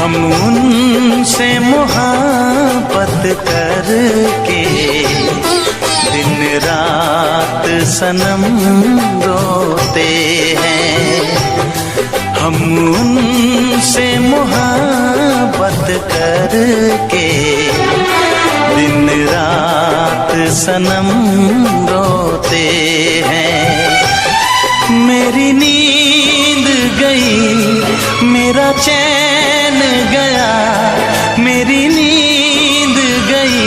हम उनसे मोहब्बत करके दिन रात सनम रोते हैं। हम उनसे मोहब्बत करके दिन रात सनम रोते हैं। मेरी नींद गई, मेरा चैन गया, मेरी नींद गई,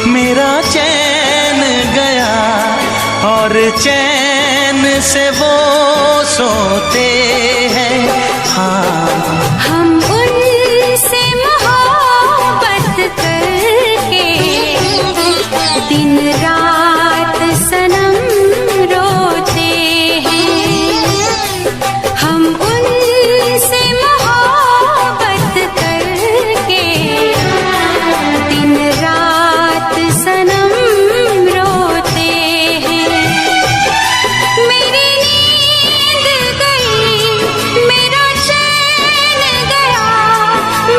मेरा चैन गया, और चैन से वो सोते हैं। हाँ, हम उनसे मोहब्बत करके दिन रात सनम रोते हैं। हम उनसे मोहब्बत करके दिन रात सनम रोते हैं। मेरी नींद गई, मेरा चैन गया,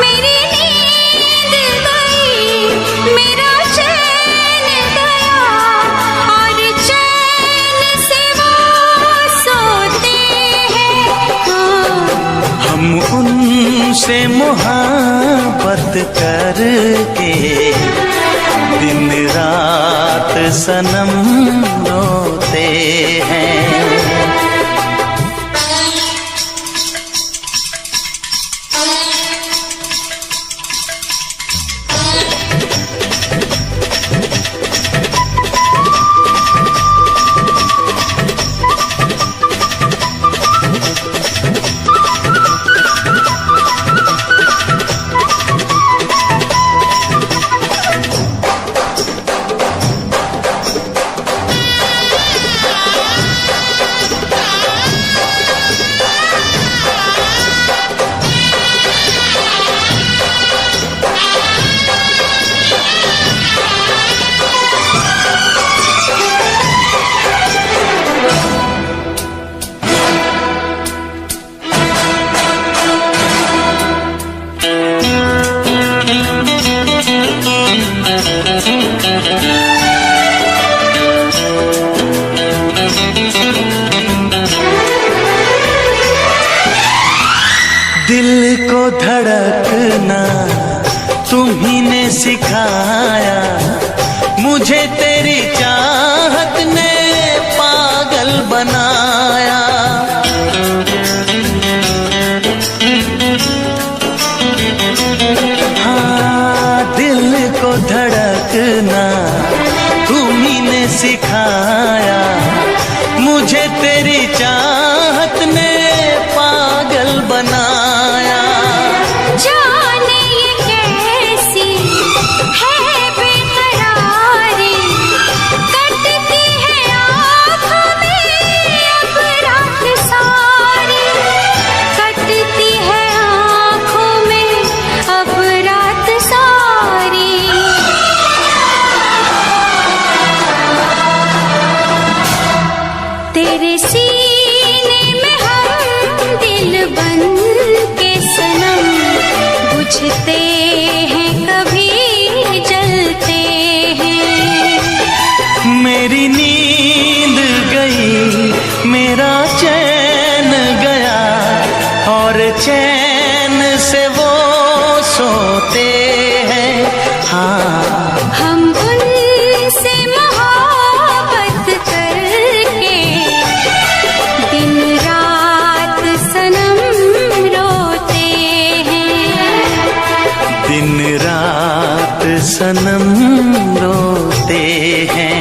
मेरी नींद गई, मेरा चैन गया, और चैन से वो सोते हैं। हाँ, हम उनसे मोहब्बत करके दिन रात सनम रोते हैं। दिल को धड़कना तुम्ही ने सिखाया, मुझे तेरी चाहत ने पागल बनाया। हाँ, दिल को धड़कना तुम्ही ने सिखाया, मुझे तेरी चाहत ने पागल बनाया। जाने ये कैसी है बेकरारी, कटती है आँखों में अब रात सारी, कटती है आँखों में अब रात सारी। तेरे सीने में हम दिल बन के सनम बुझते हैं, कभी जलते हैं। मेरी नींद गई, मेरा चैन गया, और चैन से वो सोते हैं। हाँ, हम उनसे मोहब्बत करके दिन रात सनम रोते हैं। दिन रात सनम रोते हैं।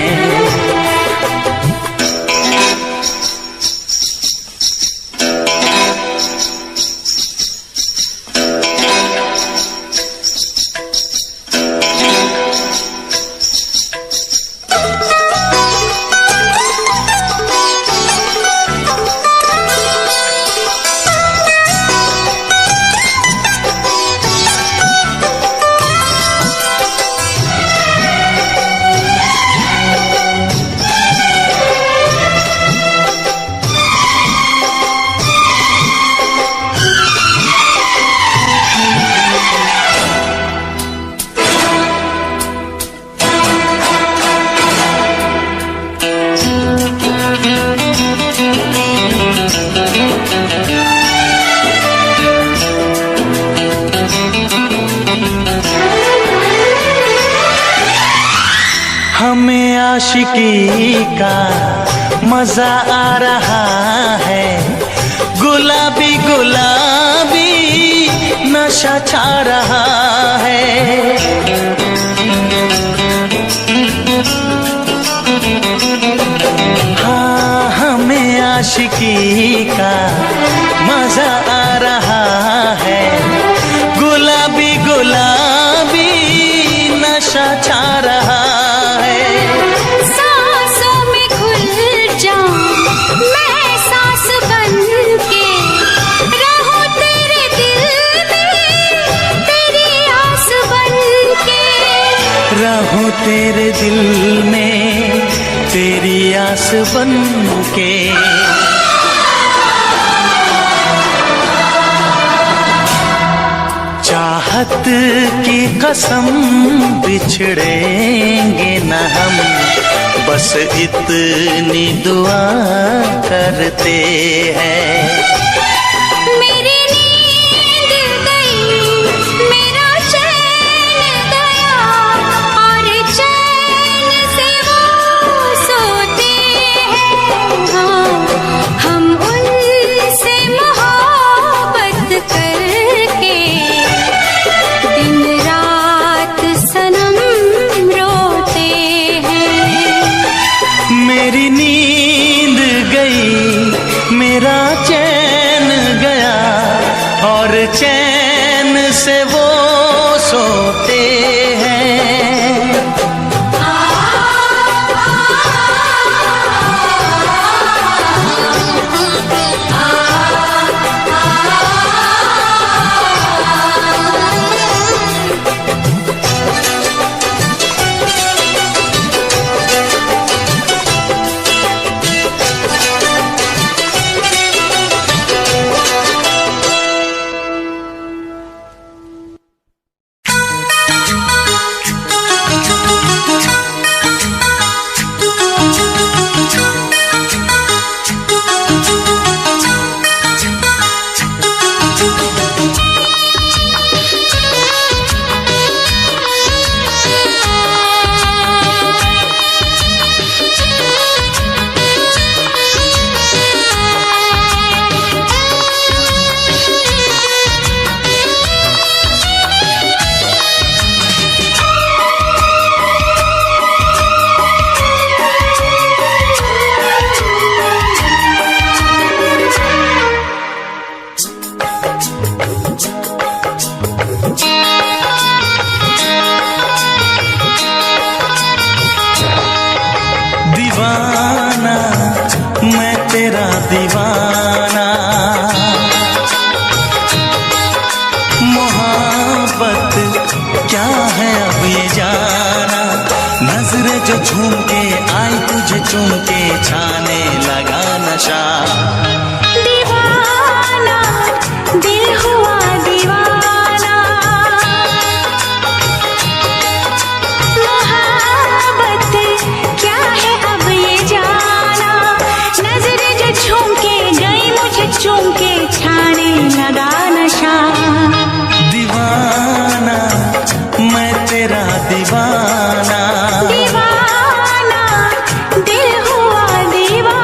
हमें आशिकी का मजा आ रहा है, गुलाबी गुलाबी नशा छा रहा है। हाँ, हमें आशिकी का मजा आ रहा है, गुलाबी गुलाबी नशा छा रहा है। सांसों में घुल जाऊं मैं सांस बन के, रहूं तेरे दिल में तेरी आस बन के, रहूं तेरे दिल में तेरी आस बन के। चाहत की कसम बिछड़ेंगे न हम, बस इतनी दुआ करते हैं। मेरी नींद गई, मेरा चैन गया, और चैन से वो सोते हैं। हाँ, हम उनसे मोहब्बत करके दिन रात सनम रोते हैं। मेरी नींद गई, मेरा चैन गया, और चैन से वो सोते हैं। दीवाना मैं तेरा दीवाना, मोहब्बत क्या है अब ये जाना। नजरें जो झूम के आई तुझे चूम के, छाने लगा नशा। दीवाना दिल हुआ दीवाना, मोहब्बत क्या है अब ये जाना। नजरें जो झूम के गई मुझे चूम के, छाने लगा नशा। दीवाना मैं तेरा दीवाना, दीवाना दिल हुआ दीवाना।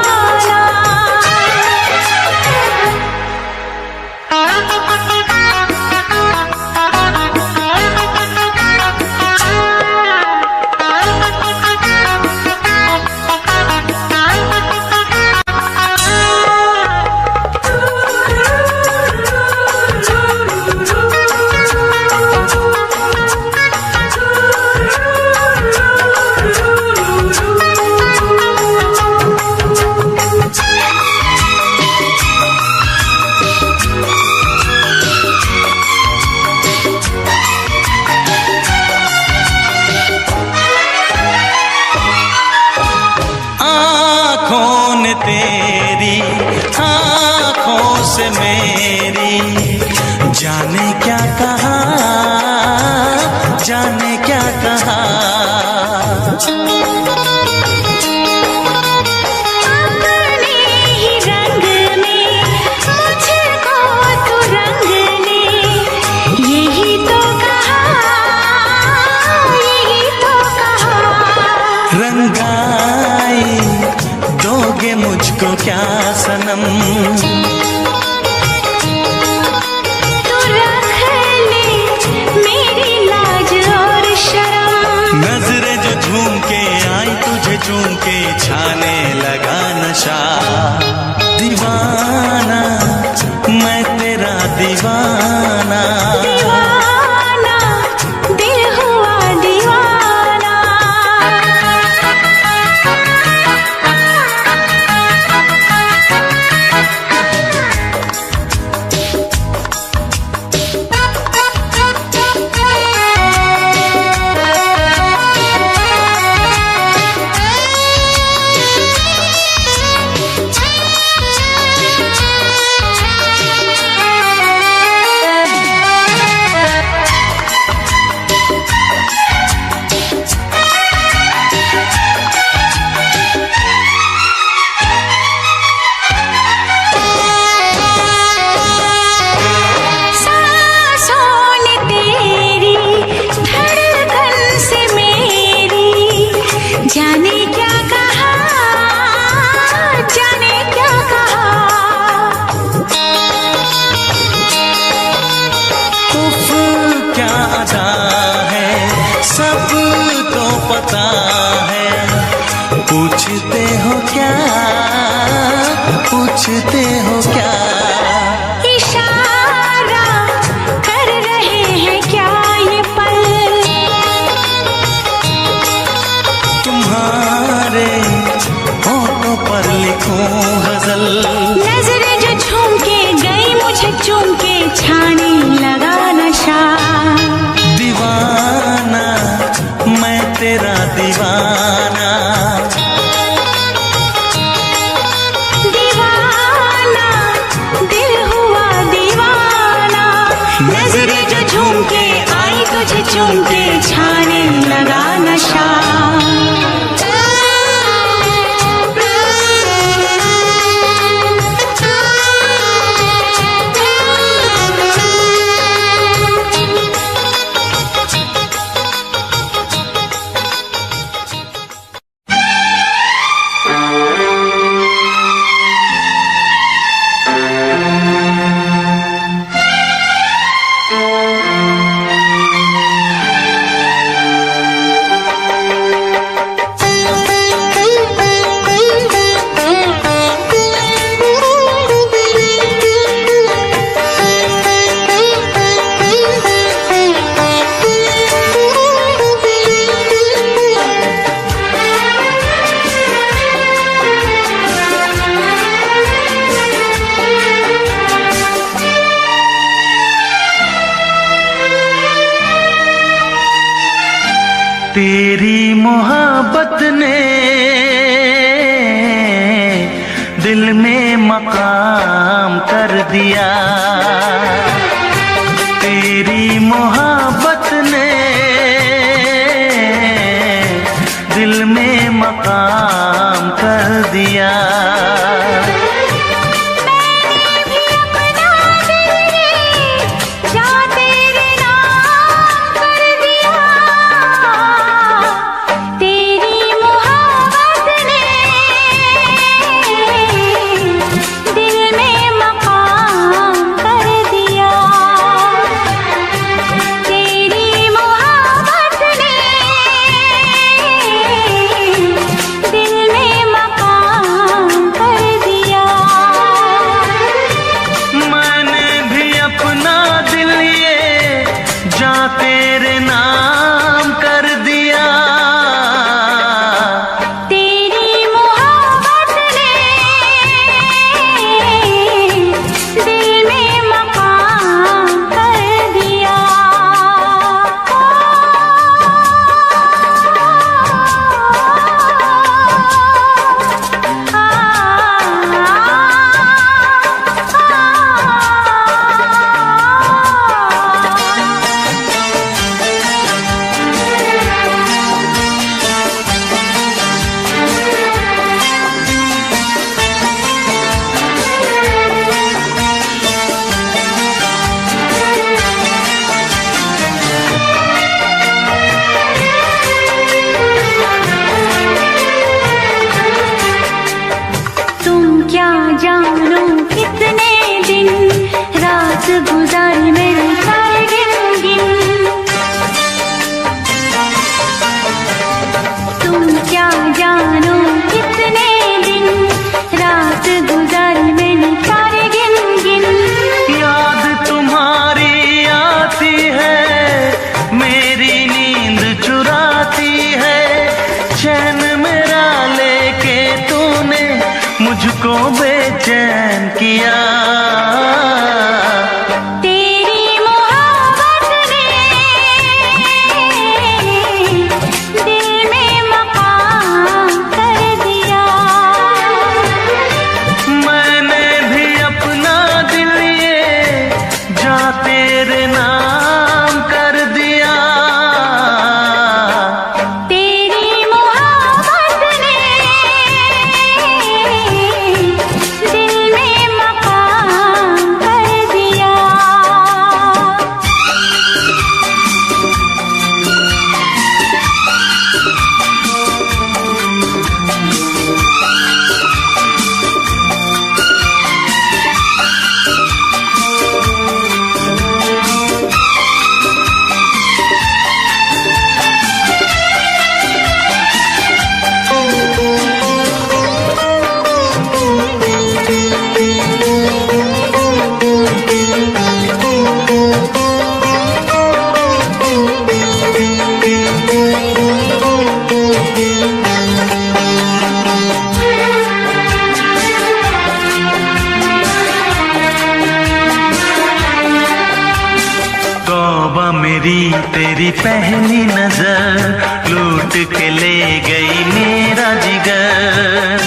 तेरी आँखों से मेरी जाने क्या कहा, जाने क्या कहा। अपने ही रंग में मुझको तू रंग ले, यही तो कहा, यही तो कहा। मुझको क्या सनम, तू रख ले मेरी लाज और शर्म। नजरें जो झूम के आई तुझे चूम के छाने लगा नशा। दीवाना मैं तेरा दीवाना, दीवाना दिल हुआ दीवाना। जाने क्या कहा, जाने क्या कहा। उफ क्या अदा है सबको पता है। पूछते हो क्या, पूछते हो क्या, इशारा कर रहे हैं क्या ये पल। तुम्हारे होठों पर लिखूं गजल। नजरें जो झूम के गई मुझे चूम के छाने लगा नशा। दीवाना मैं तेरा दीवाना, दीवाना दिल हुआ दीवाना। नजरें जो झूम के आई तुझे चूम के छाने लगा नशा। तेरी मोहब्बत ने दिल में मकाम कर दिया। तेरी मोहब्बत ने दिल में मकाम कर दिया। दिल पहली नजर लूट के ले गई मेरा जिगर।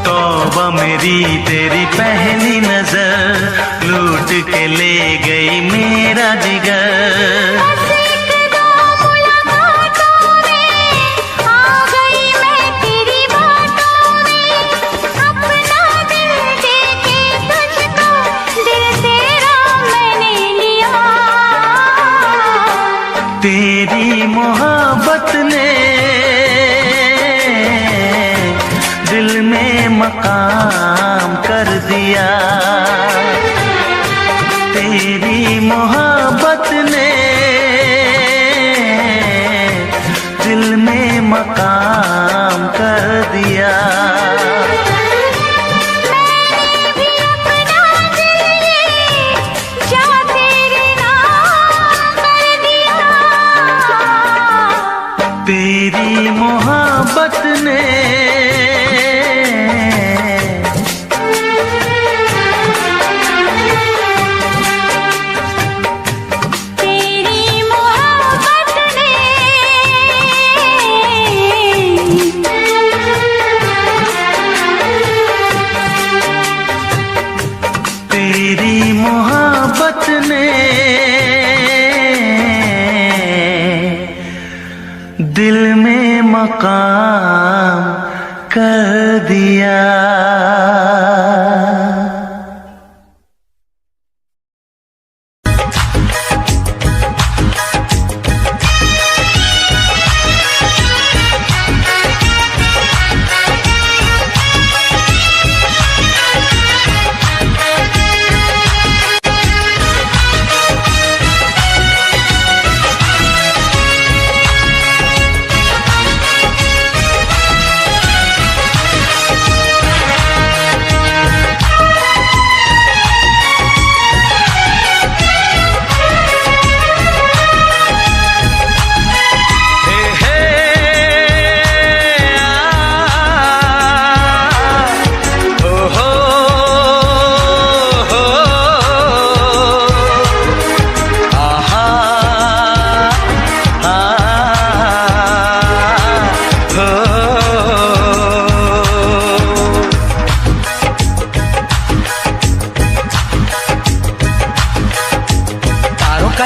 तौबा मेरी तेरी पहली नजर लूट के ले गई मेरा जिगर। तेरी मोहब्बत ने दिल में मकाम कर दिया। तेरी मोहब्बत ने दिल में मकाम कर दिया। तेरी मोहब्बत ने तेरी मोहब्बत ने तेरी मोहब्बत ने दिल में मकाम कर दिया।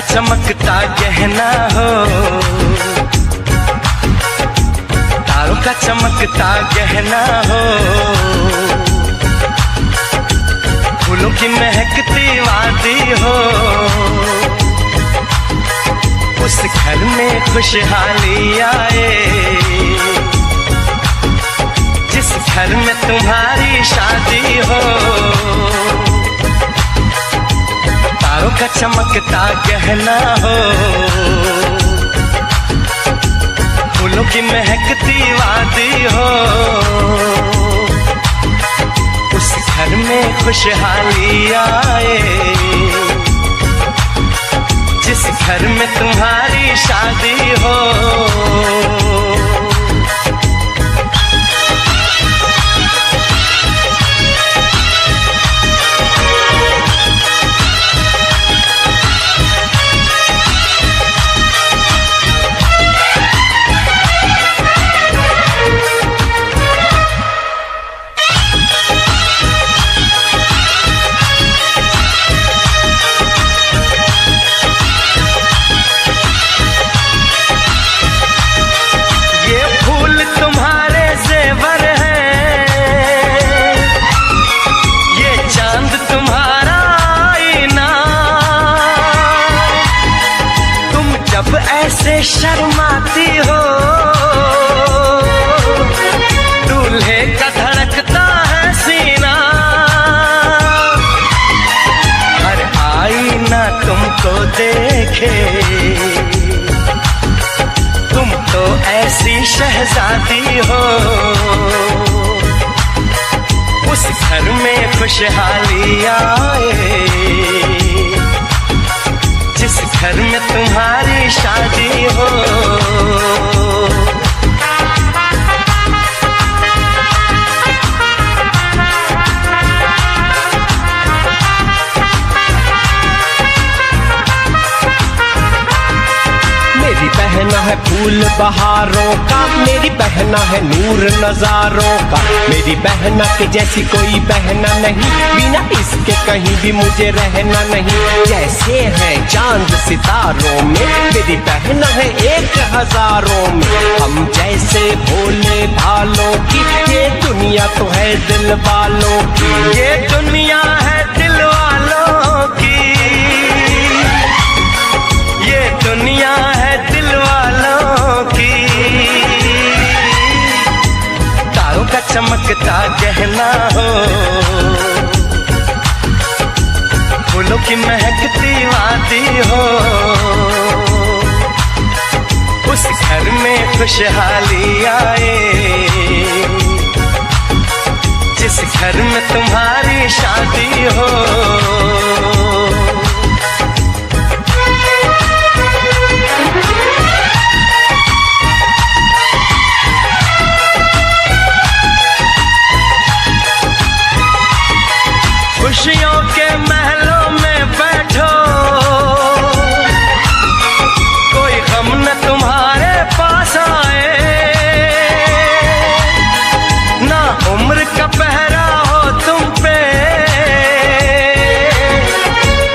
चमकता गहना हो, तारों का चमकता गहना हो, फूलों की महकती वादी हो। उस घर में खुशहाली आए जिस घर में तुम्हारी शादी हो। तारों का चमकता गहना हो, फूलों की महकती वादी हो। उस घर में खुशहाली आए जिस घर में तुम्हारी शादी हो। ऐसे शर्माती हो, दूल्हे का धड़कता है सीना। हर आईना तुमको देखे, तुम तो ऐसी शहजादी हो। उस घर में खुशहाली आए जिस घर में तुम्हारी शादी हो। पहना है फूल बहारों का, मेरी बहना है नूर नजारों का। मेरी बहना के जैसी कोई बहना नहीं, बिना इसके कहीं भी मुझे रहना नहीं। जैसे है चांद सितारों में, मेरी बहना है एक हजारों में। हम जैसे भोले भालों की, ये दुनिया तो है दिल वालों की। ये दुनिया है दिल वालों की, ये दुनिया है दिल वालों की। तारों का चमकता गहना हो, फूलों की महकती वादी हो। उस घर में खुशहाली आए, जिस घर में तुम्हारी शादी हो। खुशियों के महलों में बैठो, कोई गम न तुम्हारे पास आए। ना उम्र का पहरा हो तुम पे,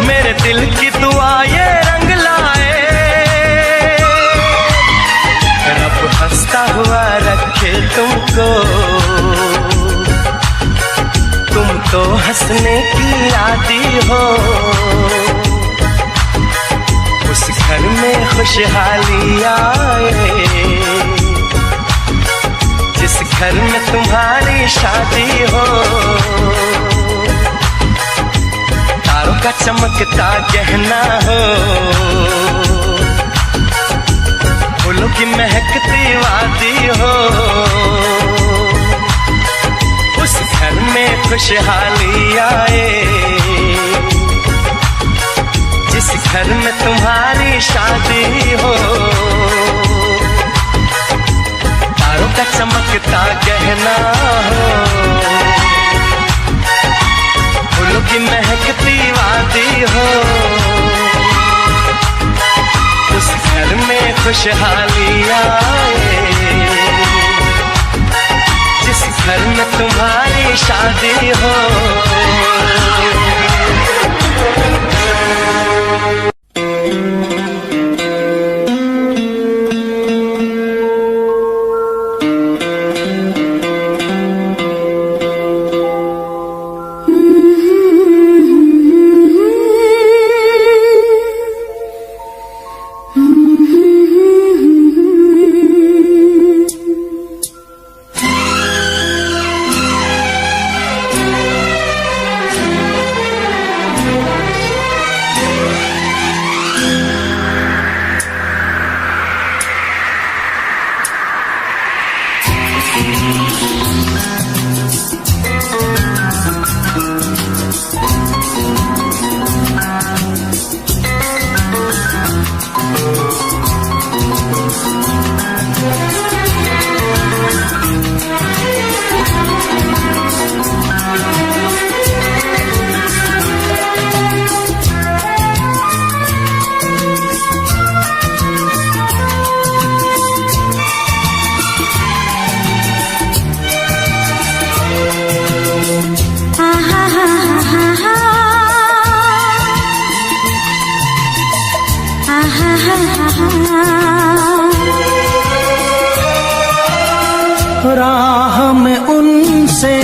मेरे दिल की दुआ ये रंग लाए। रब हंसता हुआ रखे तुमको, तुम तो हंसने की आदी हो। उस घर में खुशहाली आए, जिस घर में तुम्हारी शादी हो। तारों का चमकता गहना हो, फूलों की महकती वादी हो। उस घर में खुशहाली आए, जिस घर में तुम्हारी शादी हो। तारों का चमकता गहना हो, फूलों की महकती वादी हो। उस घर में खुशहाली आए, जिस घर में तुम्हारी शादी हो। राह में उनसे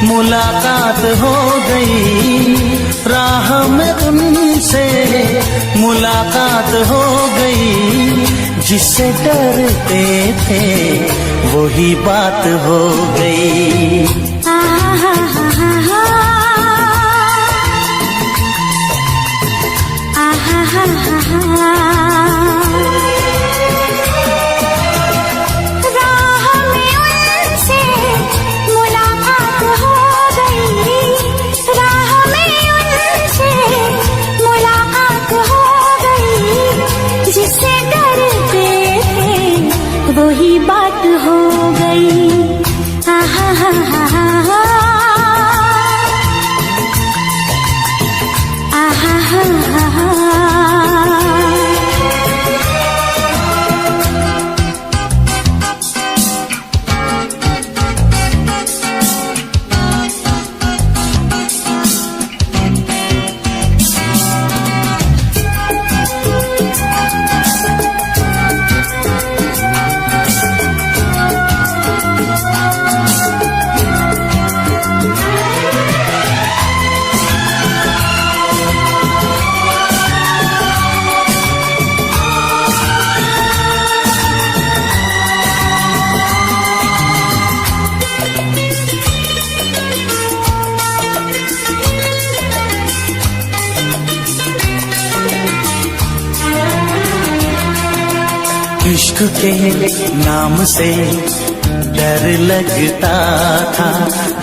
मुलाकात हो गई, राह में उनसे मुलाकात हो गई। जिससे डरते थे वही बात हो गई। वही बात हो गई। आहा हा हा हा, आहा हा हा हा। इश्क के नाम से डर लगता था,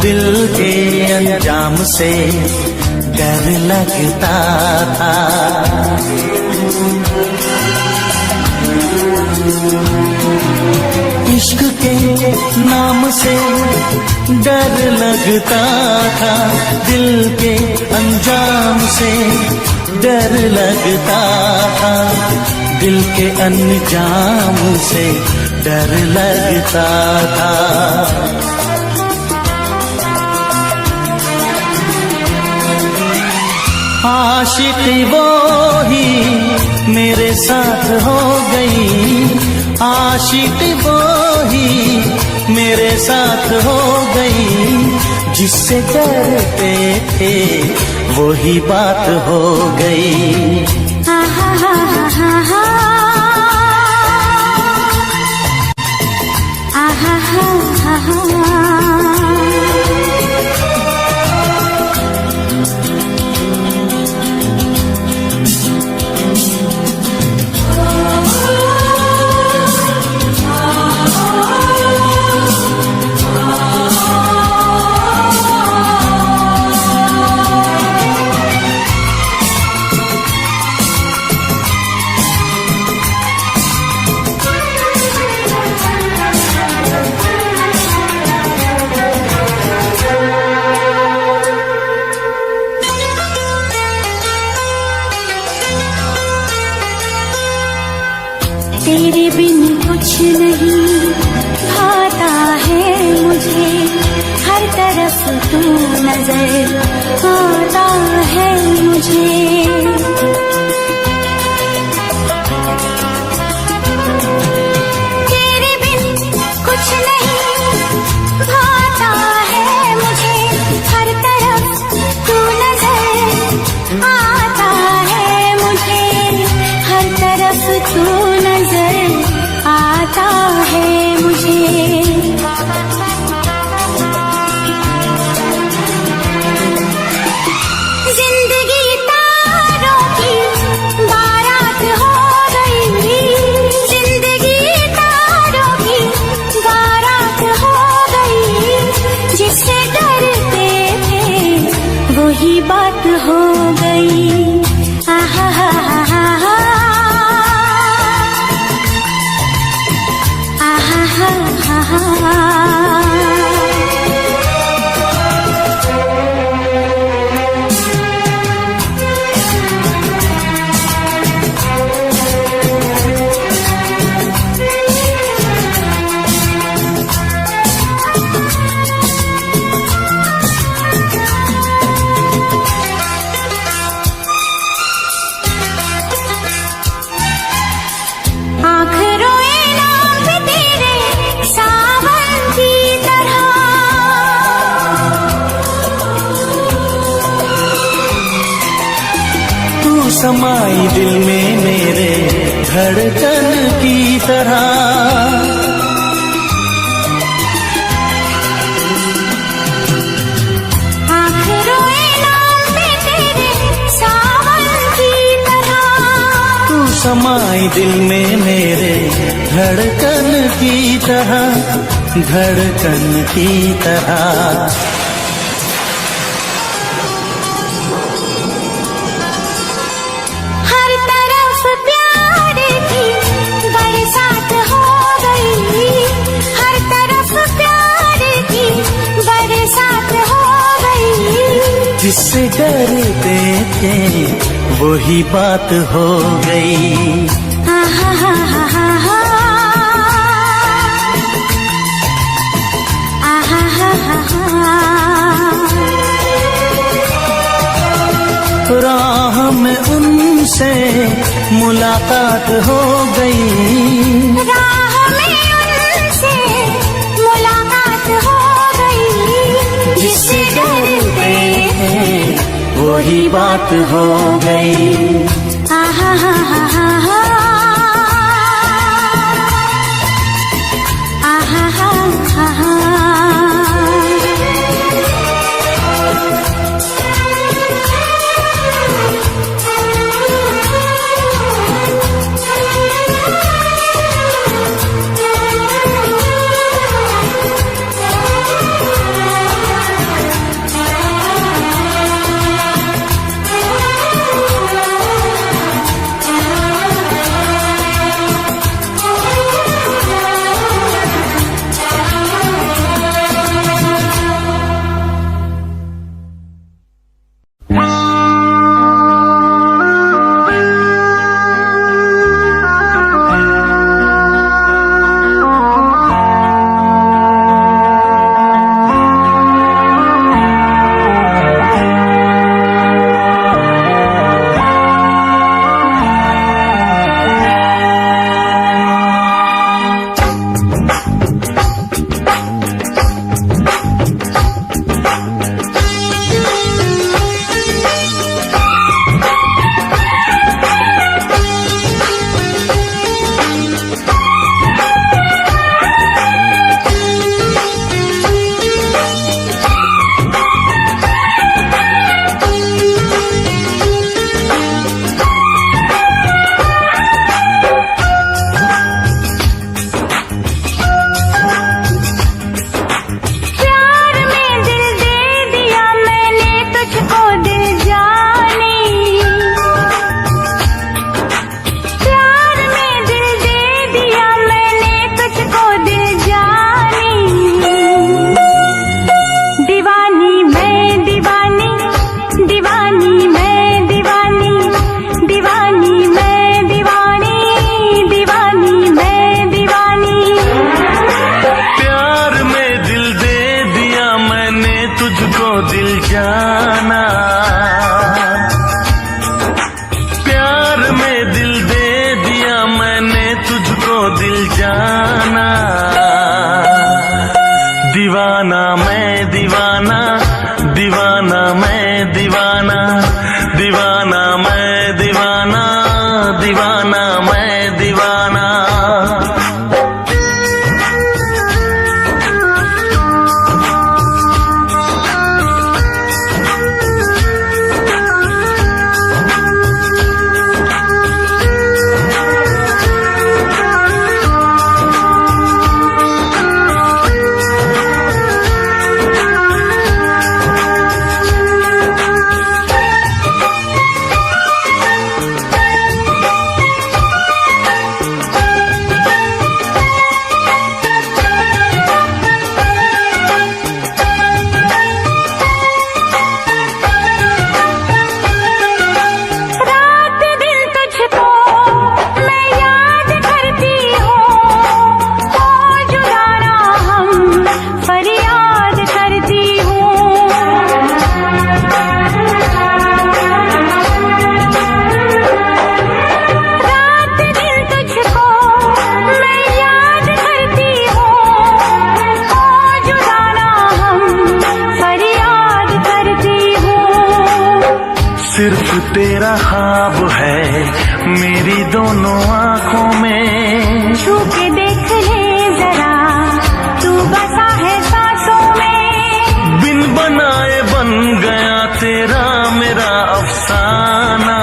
दिल के अंजाम से डर लगता था। इश्क के नाम से डर लगता था, दिल के अंजाम से डर लगता था, दिल के अंजाम से डर लगता था। आशिक वो ही मेरे साथ हो गई, आशिक वो ही मेरे साथ हो गई, जिससे डरते थे वही बात हो गई। आहा हा हा हा आहा हा हा तेरे बिन कुछ नहीं भाता है मुझे, हर तरफ तू नजर आता है मुझे। तेरे बिन कुछ नहीं भाता है मुझे, हर तरफ तू नजर आता है मुझे, हर तरफ तू आता है मुझे। जिंदगी तारों की बारात हो गई, जिंदगी तारों की बारात हो गई, जिससे डरते थे वही बात हो गई। आहा हा हा हा समाई दिल में मेरे धड़कन की तरह, आखिरों नाम पे तेरे सावन की तरह, तू समाई दिल में मेरे धड़कन की तरह, धड़कन की तरह। जिससे डरते थे वही बात हो गई। आहा हा हा हा हा आहा हा हा हा। राह में उनसे मुलाकात हो गई, राह में उनसे मुलाकात हो गई, जिससे डरते वही बात हो गई। आहा हा हा हा हा आहा हा हा हा। तेरा ख्वाब है मेरी दोनों आंखों में। छू के देख ले जरा, तू बसा है सांसों में। बिन बनाए बन गया तेरा मेरा अफसाना।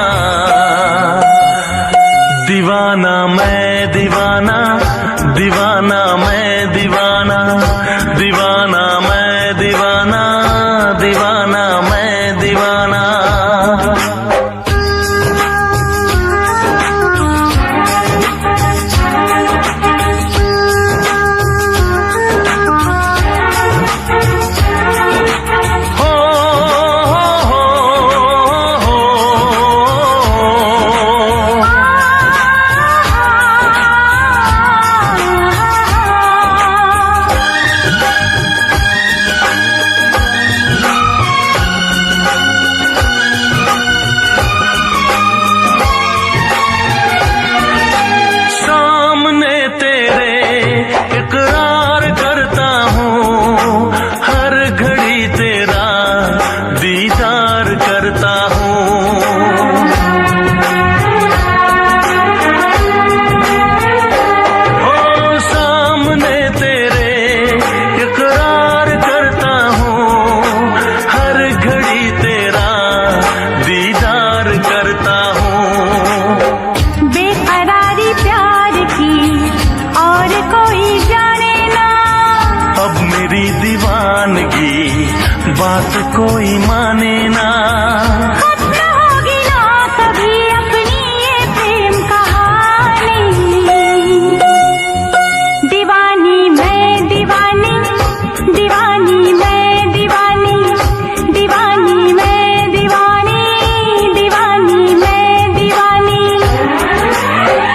दीवाना मैं दीवाना, दीवाना मैं दीवाना, दीवाना मैं दीवाना, दीवाना मैं दीवाना। बात कोई माने ना, खत्म होगी ना कभी अपनी ये प्रेम कहानी। दीवानी मैं दीवानी, दीवानी मैं दीवानी, दीवानी मैं दीवानी, दीवानी मैं दीवानी।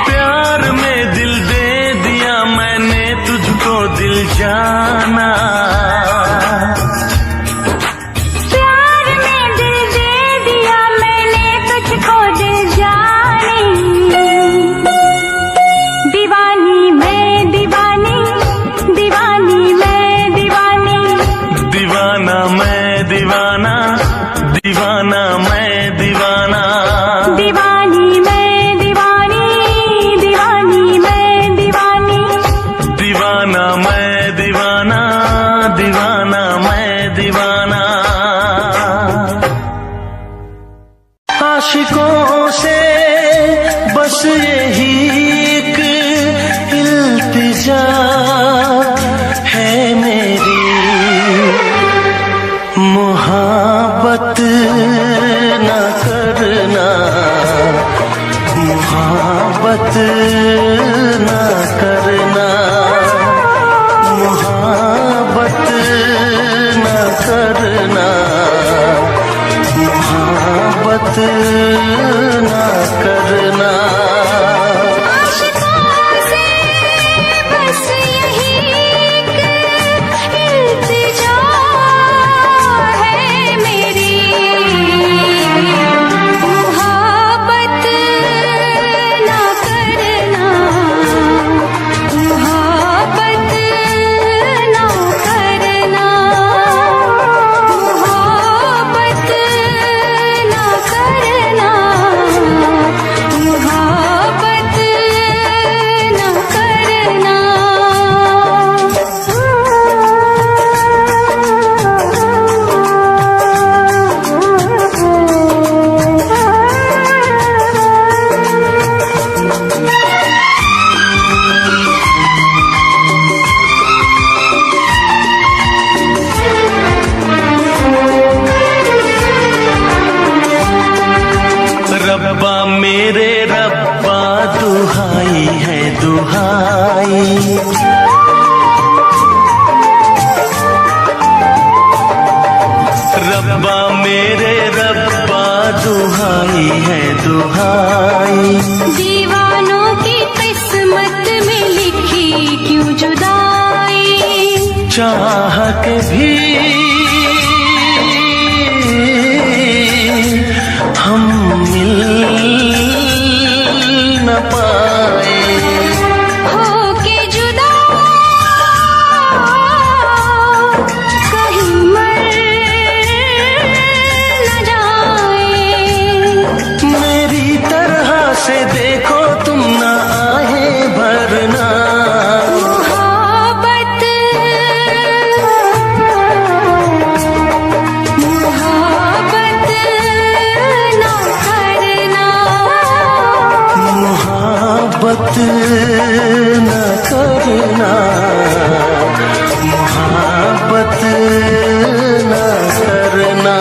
प्यार में दिल दे दिया मैंने तुझको दिल जाना। दीवाना मैं दीवाना, दीवानी मैं दीवानी, दीवानी मैं दीवानी, दीवाना मैं दीवाना, दीवाना मैं दीवाना। आशिकों से बस यही एक इल्तिजा है मेरी, मोहब्बत न करना, मोहब्बत न करना, मोहब्बत न करना, मोहब्बत न करना। रब्बा मेरे रब्बा दुहाई है दुहाई, रब्बा मेरे रब्बा दुहाई है दुहाई। दीवानों की किस्मत में लिखी क्यों जुदाई, चाह के भी हम मिल न पाए, होके जुदा कहीं मर न जाए। मोहब्बत न करना, मोहब्बत न करना।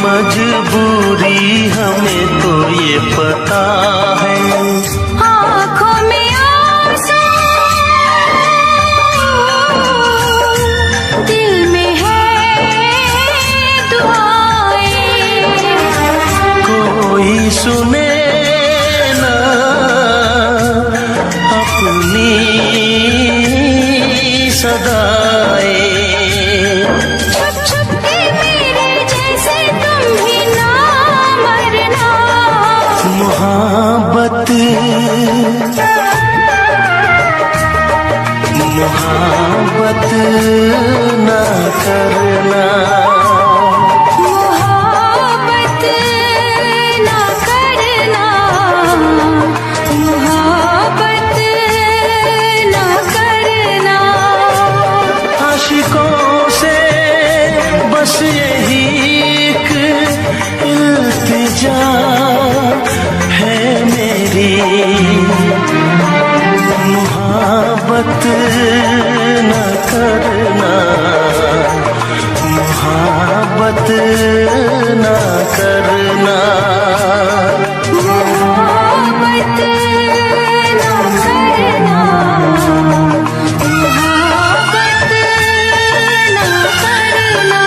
मजबूरी हमें तो ये पता है, आँखों में आंसू, दिल में है दुआएं, कोई सुने ना अपनी सदाएं। मोहब्बत मोहब्बत न करना, मोहब्बत न करना, मोहब्बत न करना। आशिकों से बस यही एक इल्तिजा है मेरी, मोहब्बत न करना, मोहब्बत न करना। मोहब्बत न करना, मोहब्बत न करना।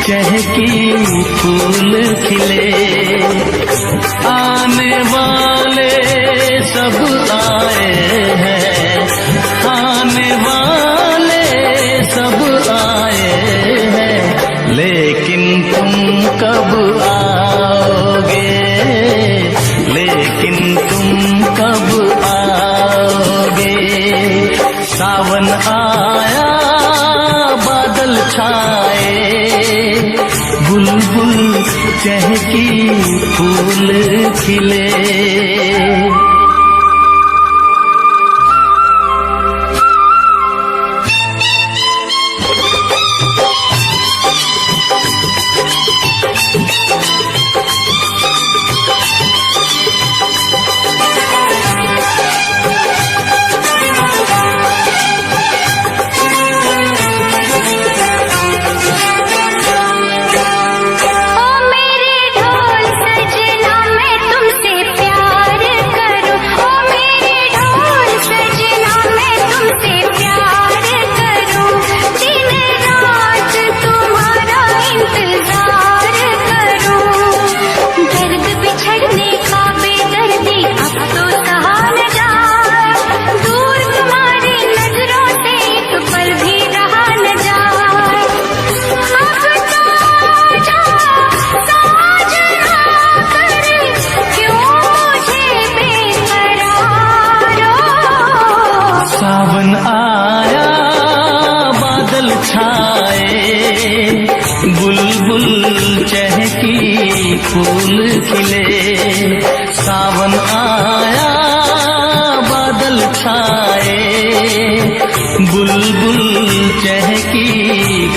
चहकी फूल खिले, आने वाले सब आए हैं, आने वाले सब आए हैं, लेकिन तुम कब आओगे, लेकिन तुम कब आओगे। सावन आया बादल छाए, बुलबुल चहकी फूल खिले।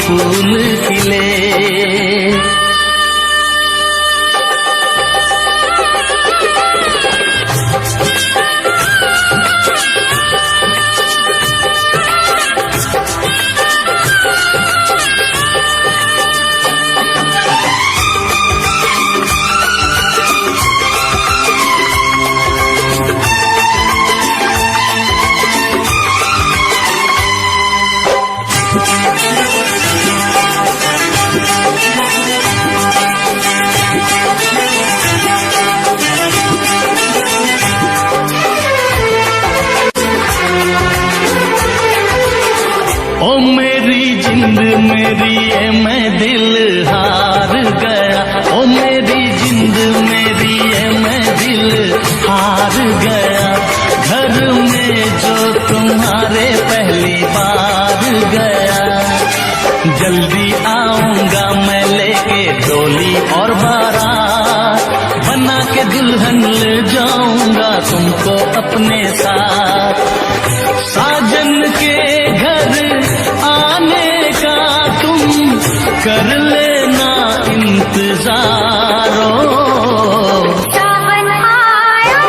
फूल खिले। ओ मेरी जिंद मेरी ये मैं दिल हार गया, ओ मेरी जिंद मेरी ये मैं दिल हार गया। घर में जो तुम्हारे पहली बार गया, जल्दी आऊंगा मैं लेके डोली और बारात, बना के दुल्हन ले जाऊंगा तुमको अपने साथ। साजन के घर आने का तुम कर लेना इंतजारो। सावन आया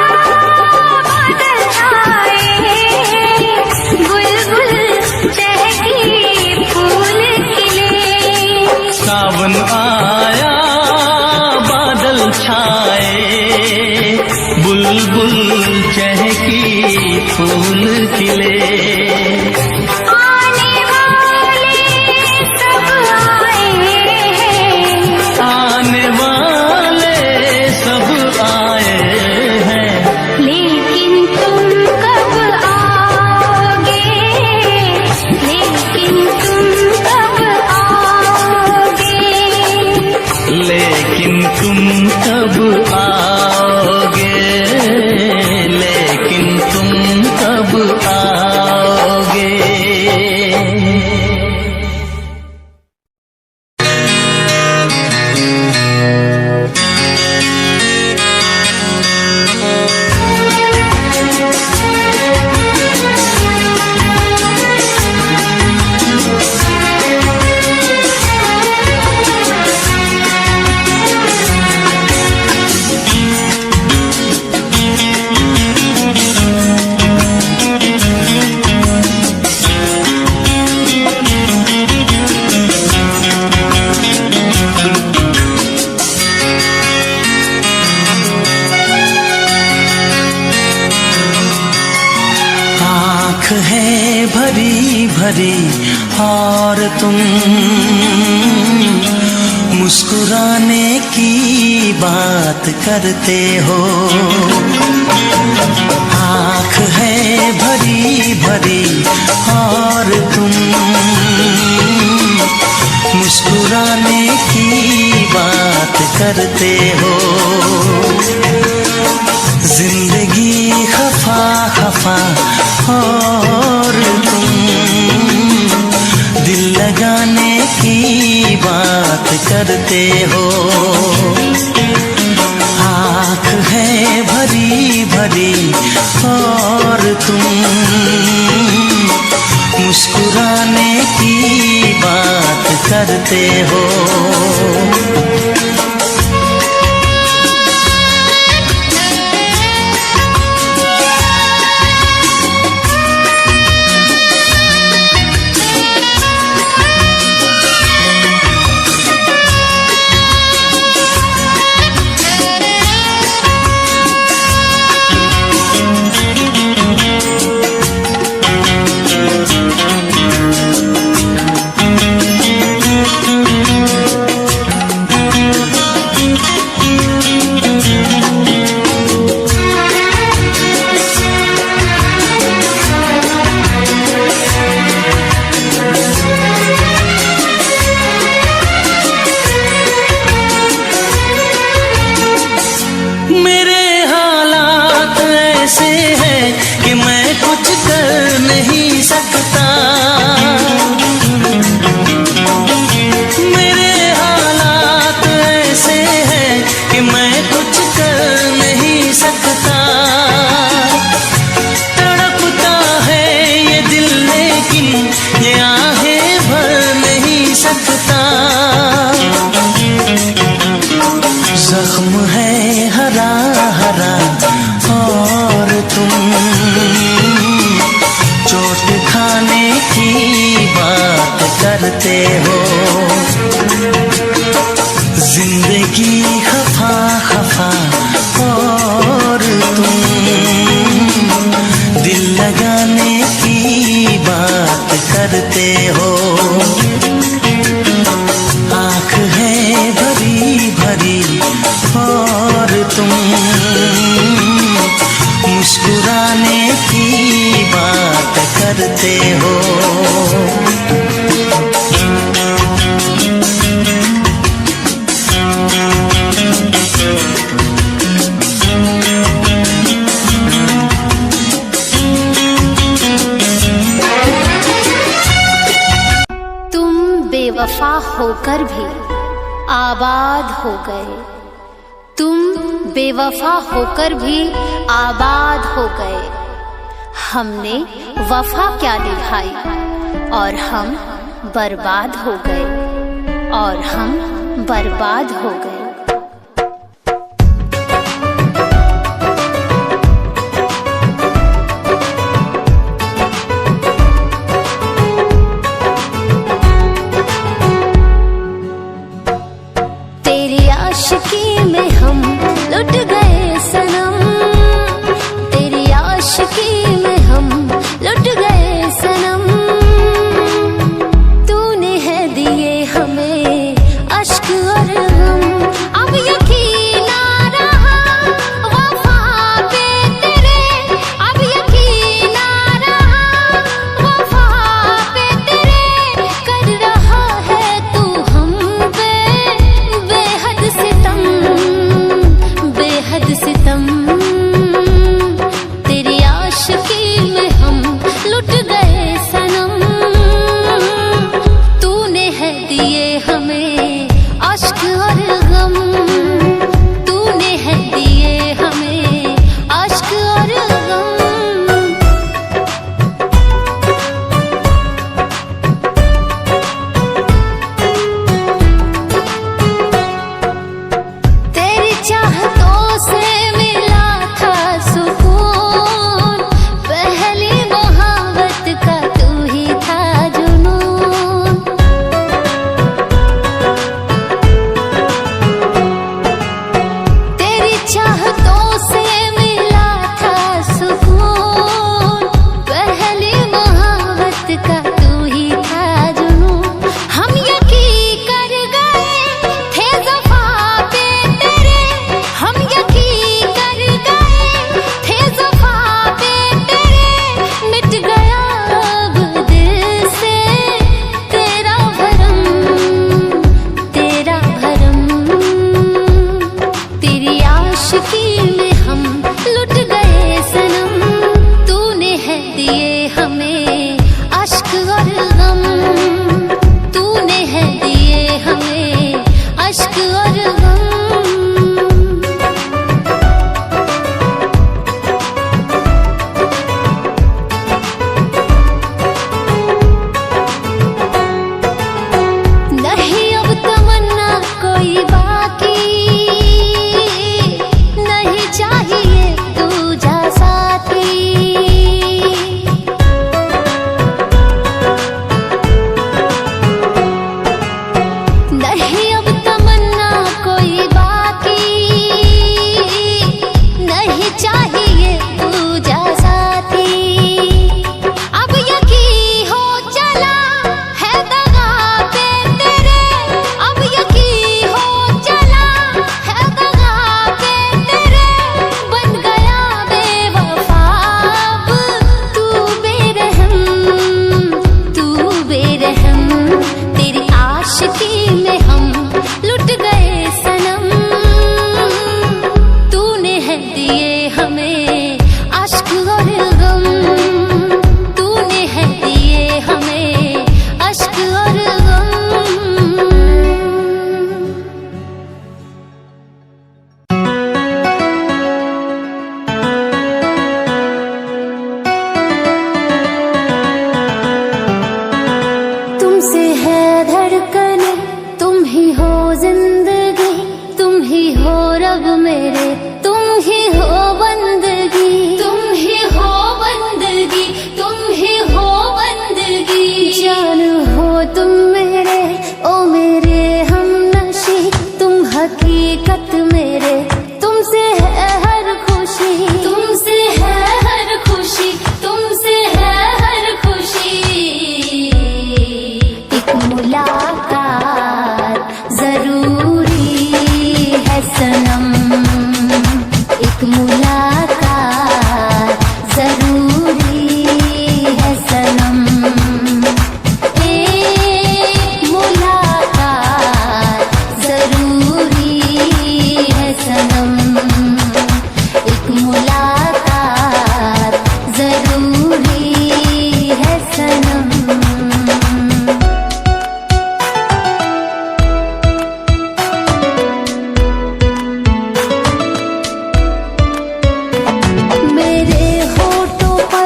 बादल छाए, बुलबुल चहकी फूल खिले। सावन आया बादल छाए, बुलबुल चहकी फूल खिले। आने वाले सब आए हैं, आने वाले सब आए हैं, लेकिन तुम कब आओगे, लेकिन तुम कब आओगे। लेकिन तुम कब आओगे, लेकिन तुम कब आओगे। आँख है भरी भरी और तुम मुस्कुराने की बात करते हो। आँख है भरी भरी और तुम मुस्कुराने की बात करते हो। जिंदगी खफा खफा और तुम दिल लगाने की बात करते हो। आँख है भरी भरी और तुम मुस्कुराने की बात करते हो। चोट खाने की बात करते हो। जिंदगी खफा खफा और तुम दिल लगाने की बात करते हो। आँख है भरी भरी और तुम मुस्कुराने की बात करते हो। बेवफा होकर भी आबाद हो गए। तुम बेवफा होकर भी आबाद हो गए। हमने वफा क्या निभाई और हम बर्बाद हो गए, और हम बर्बाद हो गए। आशिकी में हम लुट गए सनम, तेरी आशिकी में हम लुट गए सनम। तूने है दिए हमें अश्क और गम,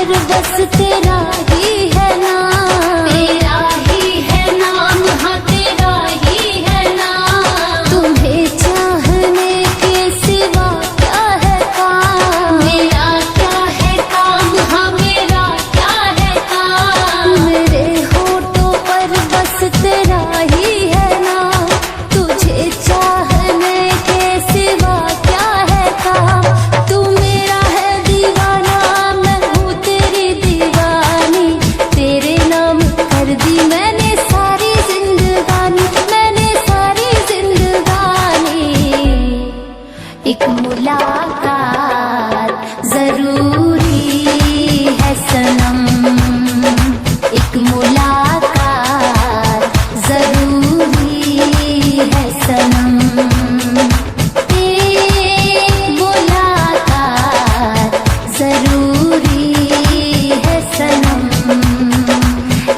पर बस तेरा ही है नाम, तेरा ही है नाम, हाँ तेरा ही है नाम। तुम्हें चाहने के सिवा क्या है काम, मेरा क्या है काम, हाँ मेरा क्या है काम। मेरे होठों पर बस तेरा ही है नाम, तुझे चाहने के सिवा क्या है काम। तू मेरा है दीवाना, मैं हूँ तेरी दीवानी, तेरे नाम कर दी मैंने सारी जिंदगानी, मैंने सारी जिंदगानी। एक मुलाकात जरूरी है सनम, एक मुलाकात जरूरी है सनम, एक मुलाकात जरूरी है सनम,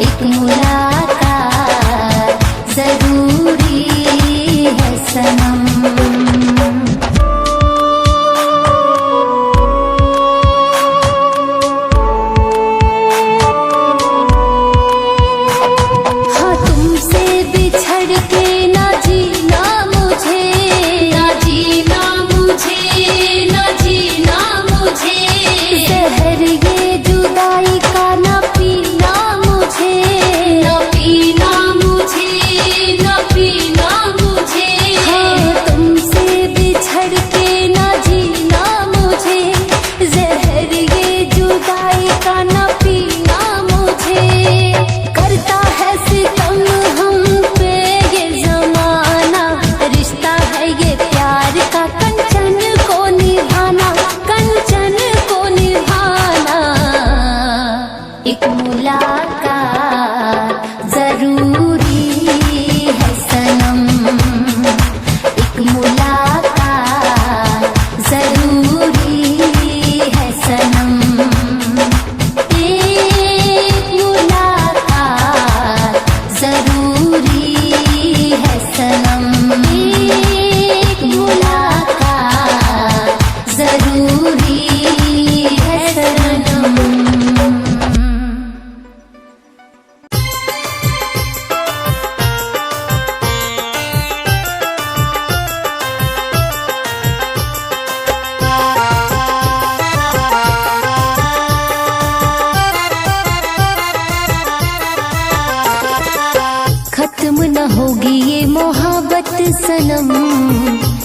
एक मुलाकात जरूरी है सनम। हाँ तुमसे बिछड़ के ना जीना मुझे, ना जीना मुझे, ना जीना मुझे। जहर ये जुदाई का ना पीना मुझे, ना पीना मुझे, ना पीना मुझे। हाँ तुमसे बिछड़ के ना जीना मुझे, जहर ये जुदाई का ना पीना मुझे। करता है सितम हम पे ये जमाना, रिश्ता है ये प्यार का कंचन को निभाना, कंचन को निभाना। एक मुलाकात जरूरी है सनम, एक मुलाकात जरूरी है सनम, एक मुलाकात जरूरी है सनम, एक मुलाकात जरूरी है सनम। खत्म न होगी ये मोहब्बत सनम,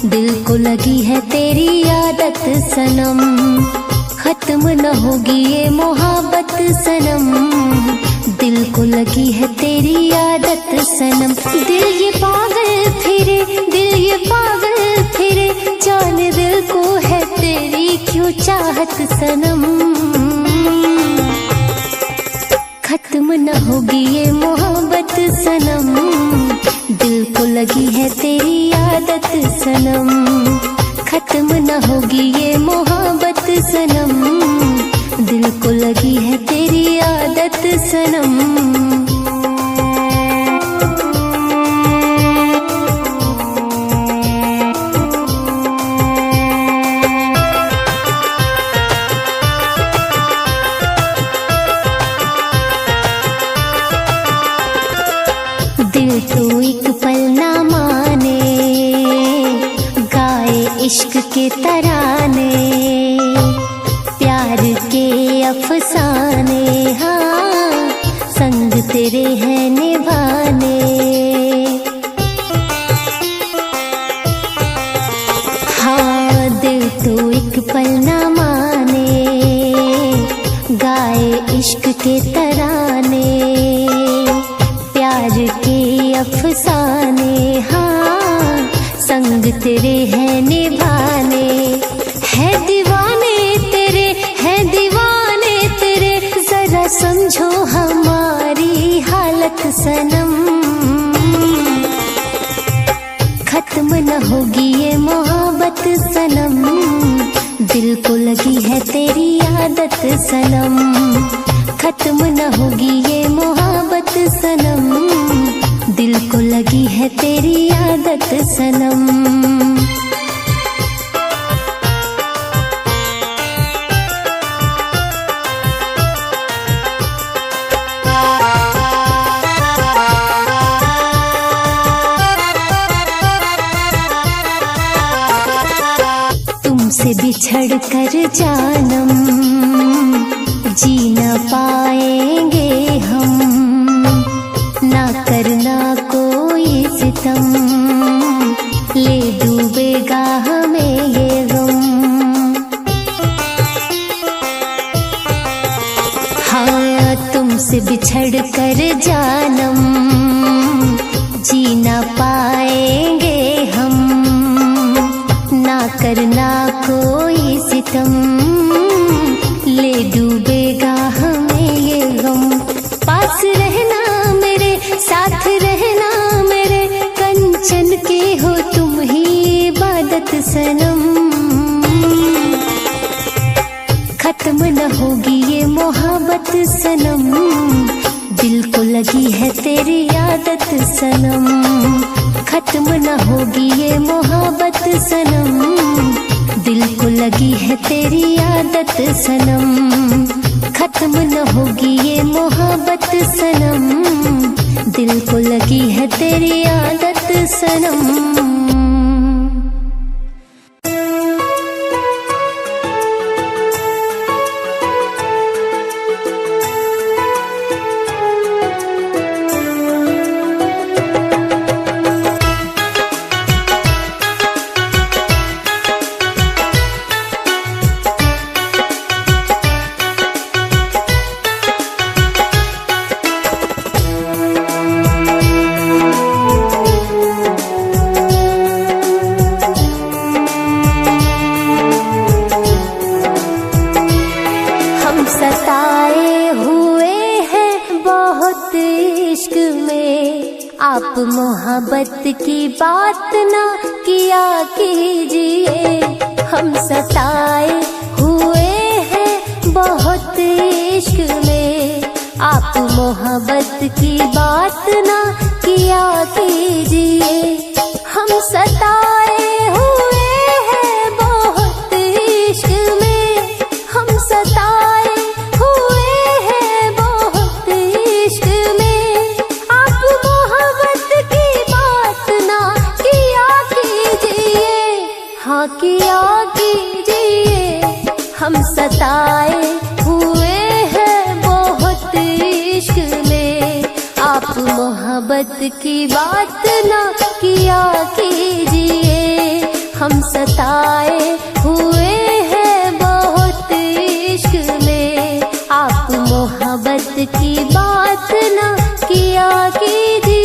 दिल को लगी है तेरी आदत सनम। खत्म न होगी ये मोहब्बत सनम, दिल को लगी है तेरी आदत सनम। दिल ये पागल फिरे, दिल ये पागल फिरे, जान दिल को है तेरी क्यों चाहत सनम। खत्म न होगी ये मोहब्बत सनम, दिल को लगी है तेरी आदत सनम। खत्म न होगी ये मोहब्बत सनम, दिल को लगी है तेरी आदत सनम। दिल तो एक पल ना माने, गाए इश्क के तराने, प्यार के अफसाने, हाँ संग तेरे हैं निभाने। हाँ दिल तो एक पल ना माने, गाए इश्क के तराने, प्यार के अफसाने, हाँ संग तेरे हैं निभाने। है दीवाने तेरे, है दीवाने तेरे, जरा समझो हमारी हालत सनम। खत्म न होगी ये मोहब्बत सनम, दिल को लगी है तेरी आदत सनम। खत्म न होगी ये मोहब्बत सनम, दिल को लगी है तेरी आदत सनम। बिछड़ कर जानम जी न पाएंगे हम, ना करना कोई सितम, ले डूबेगा हमें ये गम। हाँ तुमसे बिछड़ कर जानम जी न पाएंगे हम, ना करना कोई सितम, ले डूबेगा हमें ये गम। पास रहना मेरे, साथ रहना मेरे, कंचन के हो तुम ही इबादत सनम। खत्म न होगी ये मोहब्बत सनम, दिल को लगी है तेरी आदत सनम। खत्म न होगी ये मोहब्बत सनम, दिल को लगी है तेरी आदत सनम। खत्म न होगी ये मोहब्बत सनम, दिल को लगी है तेरी आदत सनम। आप मोहब्बत की बात ना किया कीजिए, हम सताए हुए हैं बहुत इश्क में। आप मोहब्बत की बात ना किया कीजिए, हम सताए हुए हैं बहुत इश्क में। हम सताए हुए हैं बहुत इश्क में। आप मोहब्बत की बात ना किया कीजिए, हाँ किया कीजिए। हम सताए हुए हैं बहुत इश्क में। आप मोहब्बत की बात ना किया कीजिए, हम सताए हुए हैं बहुत इश्क में। आप मोहब्बत की बात ना किया कीजिए।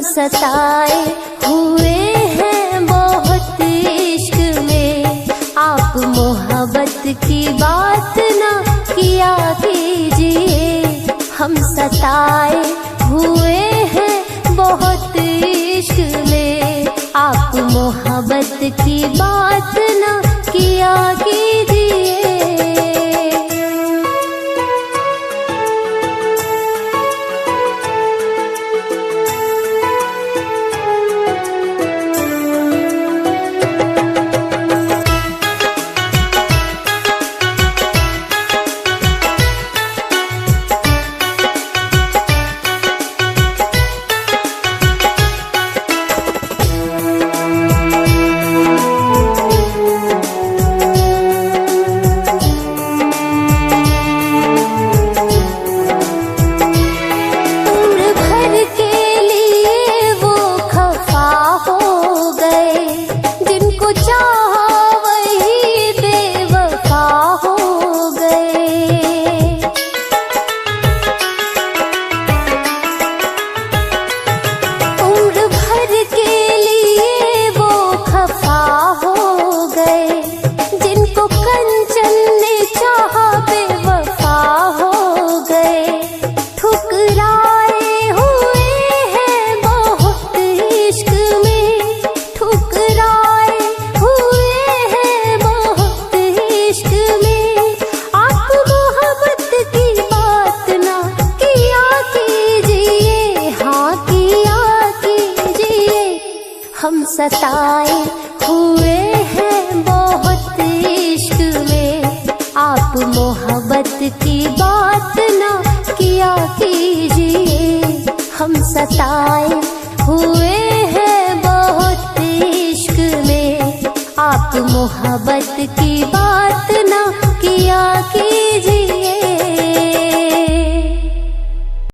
सताए हुए हैं बहुत इश्क में। आप मोहब्बत की बात ना किया कीजिए, हम सताए हुए हैं बहुत इश्क में। आप मोहब्बत की बात ना किया कीजिए। हम सताए हुए हैं बहुत इश्क में, आप मोहब्बत की बात ना किया कीजिए। हम सताए हुए हैं बहुत इश्क में, आप मोहब्बत की बात ना किया कीजिए।